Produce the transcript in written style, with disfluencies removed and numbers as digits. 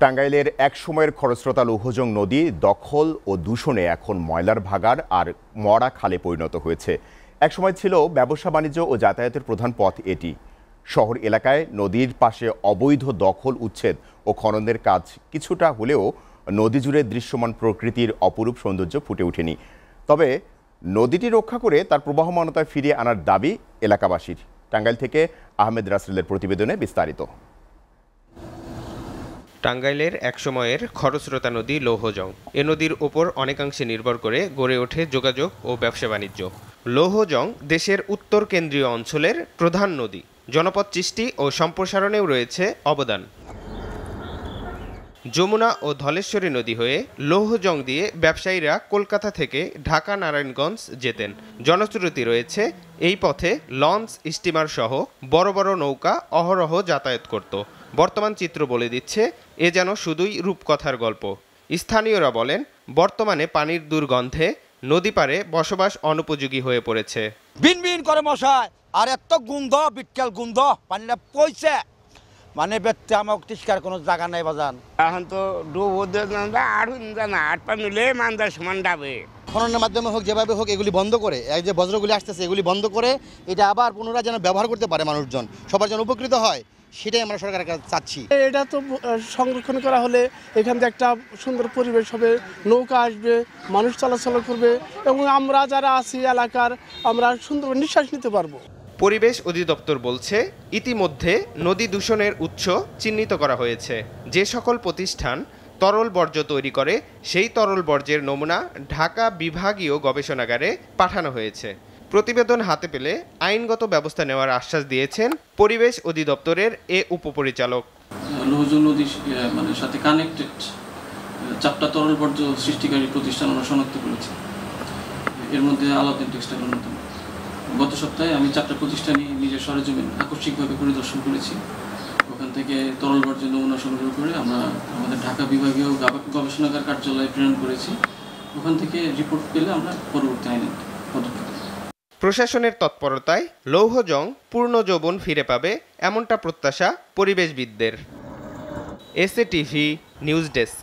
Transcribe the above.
টাঙ্গাইলের একসময়ের খরস্রোতা লৌহজং নদী দখল ও দূষণে এখন ময়লার ভাগাড় আর মরা খালে পরিণত হয়েছে। একসময় ছিল ব্যবসা বাণিজ্য ও যাতায়াতের প্রধান পথ এটি। শহর এলাকায় নদীর পাশে অবৈধ দখল উচ্ছেদ ও খননের কাজ কিছুটা হলেও নদী জুড়ে দৃশ্যমান প্রকৃতির অপরূপ সৌন্দর্য ফুটে ওঠেনি। তবে নদীটি রক্ষা করে তার প্রবাহমানতায় ফিরিয়ে আনার দাবি এলাকাবাসীর। টাঙ্গাইল থেকে আহমেদ রাসেলের প্রতিবেদনে বিস্তারিত। টাঙ্গাইলের একসময়ের খরস্রোতা নদী লৌহজং। এ নদীর ওপর অনেকাংশে নির্ভর করে গড়ে ওঠে যোগাযোগ ও ব্যবসা বাণিজ্য। লৌহজং দেশের উত্তর কেন্দ্রীয় অঞ্চলের প্রধান নদী। জনপদ সৃষ্টি ও সম্প্রসারণেও রয়েছে অবদান। যমুনা ও ধলেশ্বরী নদী হয়ে লৌহজং দিয়ে ব্যবসায়ীরা কলকাতা থেকে ঢাকা নারায়ণগঞ্জ যেতেন। জনশ্রুতি রয়েছে এই পথে লঞ্চ, স্টিমার সহ বড় বড় নৌকা অহরহ যাতায়াত করত। বর্তমান চিত্র বলে দিচ্ছে এ যেন শুধুই রূপকথার গল্প। স্থানীয়রা বলেন, বর্তমানে পানির দুর্গন্ধে নদী পাড়ে বসবাস অনুপযোগী হয়ে পড়েছে। বিন বিন করে মশাই আর এত গন্ধ, বিটকেল গন্ধ, পানিটা পয়সা মানে বেতে আমার তিস্কার কোনো জায়গা নাই বাজান। এখন তো আট পা মিলে মান্দার সমান ডাবে। খননের মাধ্যমে হোক, যেভাবে হোক, এগুলি বন্ধ করে, এই যে বজ্রগুলি আসতেছে এগুলি বন্ধ করে এটা আবার পুনরায় যেন ব্যবহার করতে পারে মানুষজন, সবার যেন উপকৃত হয়, সেটাই আমরা সরকারের কাছে চাচ্ছি। এটা তো সংরক্ষণ করা হলে এখান থেকে একটা সুন্দর পরিবেশ হবে, নৌকা আসবে, মানুষ চলাচল করবে এবং আমরা যারা আছি এলাকার আমরা সুন্দর নিঃশ্বাস নিতে পারবো। পরিবেশ অধিদপ্তর বলছে, ইতিমধ্যে নদী দূষণের উৎস চিহ্নিত করা হয়েছে। যে সকল প্রতিষ্ঠান তরল বর্জ্য তৈরি করে সেই তরল বর্জ্যের নমুনা ঢাকা বিভাগীয় গবেষণাগারে পাঠানো হয়েছে। প্রতিবেদন হাতে পেলে আইনগত ব্যবস্থা নেওয়ার আশ্বাস দিয়েছেন পরিবেশ অধিদপ্তরের এ উপপরিচালক। লৌহজং নদীর সাথে কানেক্টেড 4টা তরল বর্জ্য সৃষ্টিকারী প্রতিষ্ঠান আমরা শনাক্ত করেছি। এর মধ্যে আলাউদ্দিন টেক্সটাইল অন্যতম। গত সপ্তাহে আমি 4টা প্রতিষ্ঠানই নিজের সরেজমিন আকস্মিকভাবে পরিদর্শন করেছি। ওখান থেকে তরল বর্জ্য নমুনা সংগ্রহ করে আমরা আমাদের ঢাকা বিভাগীয় গবেষণাগার কার্যালয়ে প্রেরণ করেছি। ওখান থেকে রিপোর্ট পেলে আমরা পরবর্তী আইনের পদক্ষেপ। প্রশাসনের তৎপরতায় লৌহজং পূর্ণ যৌবন ফিরে পাবে এমনটা প্রত্যাশা পরিবেশবিদদের। SA TV news desk.